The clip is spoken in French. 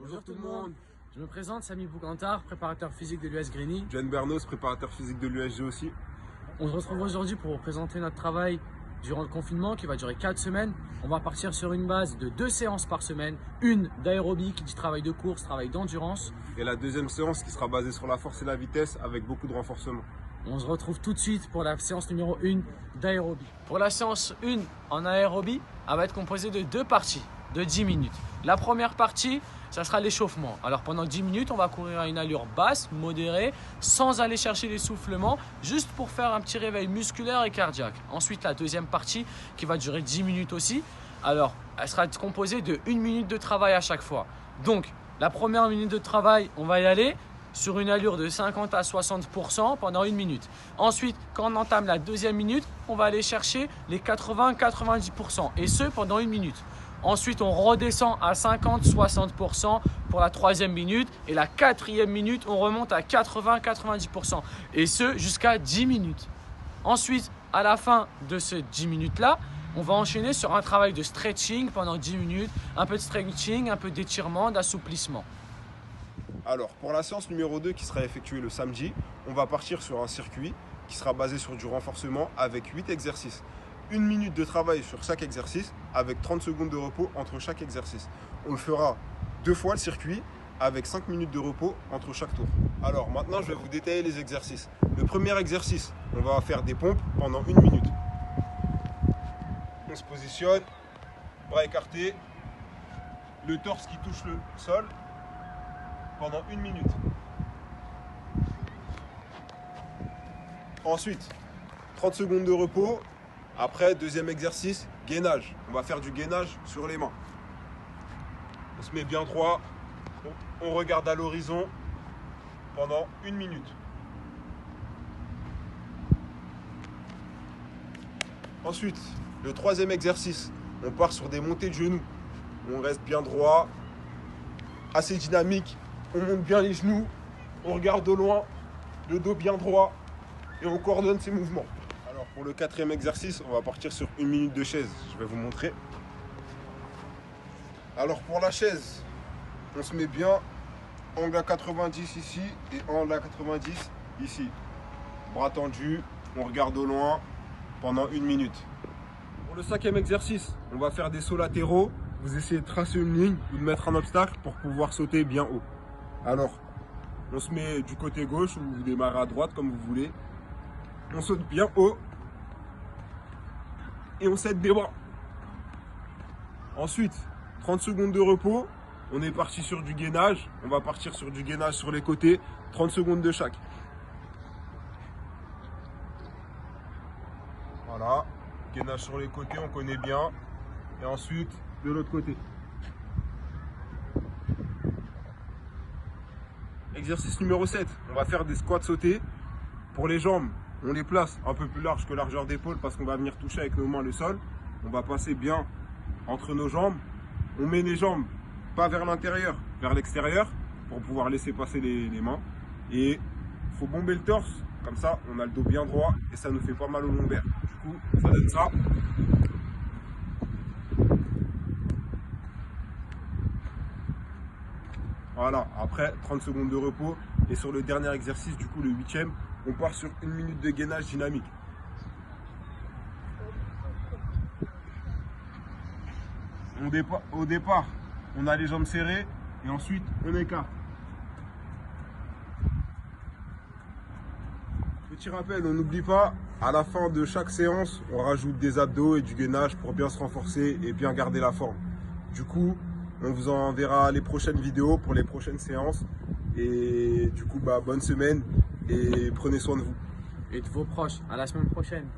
Bonjour tout le monde. Je me présente, Samy Boucantard, préparateur physique de l'US Grigny. John Bernos, préparateur physique de l'USG aussi. On se retrouve aujourd'hui pour vous présenter notre travail durant le confinement qui va durer 4 semaines. On va partir sur une base de 2 séances par semaine. Une d'aérobic, du travail de course, travail d'endurance. Et la deuxième séance qui sera basée sur la force et la vitesse avec beaucoup de renforcement. On se retrouve tout de suite pour la séance numéro 1 d'aérobie. Pour la séance 1 en aérobie, elle va être composée de 2 parties de 10 minutes. La première partie, ça sera l'échauffement. Alors pendant 10 minutes, on va courir à une allure basse, modérée, sans aller chercher l'essoufflement, juste pour faire un petit réveil musculaire et cardiaque. Ensuite, la deuxième partie qui va durer 10 minutes aussi. Alors, elle sera composée de 1 minute de travail à chaque fois. Donc, la première minute de travail, on va y aller sur une allure de 50 à 60% pendant 1 minute. Ensuite, quand on entame la deuxième minute, on va aller chercher les 80-90% et ce pendant 1 minute. Ensuite, on redescend à 50-60% pour la troisième minute et la quatrième minute, on remonte à 80-90% et ce jusqu'à 10 minutes. Ensuite, à la fin de ces 10 minutes-là, on va enchaîner sur un travail de stretching pendant 10 minutes, un peu de stretching, un peu d'étirement, d'assouplissement. Alors, pour la séance numéro 2 qui sera effectuée le samedi, on va partir sur un circuit qui sera basé sur du renforcement avec 8 exercices. 1 minute de travail sur chaque exercice avec 30 secondes de repos entre chaque exercice. On le fera 2 fois le circuit avec 5 minutes de repos entre chaque tour. Alors maintenant, je vais vous détailler les exercices. Le premier exercice, on va faire des pompes pendant 1 minute. On se positionne, bras écartés, le torse qui touche le sol pendant 1 minute. Ensuite, 30 secondes de repos. Après, deuxième exercice, gainage. On va faire du gainage sur les mains. On se met bien droit, on regarde à l'horizon pendant 1 minute. Ensuite, le troisième exercice, on part sur des montées de genoux. On reste bien droit, assez dynamique. On monte bien les genoux, on regarde au loin, le dos bien droit et on coordonne ses mouvements. Alors pour le quatrième exercice, on va partir sur 1 minute de chaise. Je vais vous montrer. Alors pour la chaise, on se met bien angle à 90 ici et angle à 90 ici. Bras tendus, on regarde au loin pendant 1 minute. Pour le cinquième exercice, on va faire des sauts latéraux. Vous essayez de tracer une ligne ou de mettre un obstacle pour pouvoir sauter bien haut. Alors, on se met du côté gauche ou vous démarrez à droite comme vous voulez. On saute bien haut et on s'aide des bras. Ensuite, 30 secondes de repos. On est parti sur du gainage. On va partir sur du gainage sur les côtés. 30 secondes de chaque. Voilà. Gainage sur les côtés, on connaît bien. Et ensuite, de l'autre côté. Exercice numéro 7. On va faire des squats sautés. Pour les jambes, on les place un peu plus large que largeur d'épaule parce qu'on va venir toucher avec nos mains le sol. On va passer bien entre nos jambes. On met les jambes pas vers l'intérieur, vers l'extérieur pour pouvoir laisser passer les mains. Et il faut bomber le torse. Comme ça, on a le dos bien droit et ça nous fait pas mal au lombaire. Du coup, ça donne ça. Voilà, après 30 secondes de repos. Et sur le dernier exercice, du coup le 8e, on part sur 1 minute de gainage dynamique. Au départ, on a les jambes serrées et ensuite on écarte. Petit rappel, on n'oublie pas, à la fin de chaque séance, on rajoute des abdos et du gainage pour bien se renforcer et bien garder la forme. Du coup, on vous enverra les prochaines vidéos pour les prochaines séances. Et du coup, bonne semaine et prenez soin de vous. Et de vos proches. À la semaine prochaine.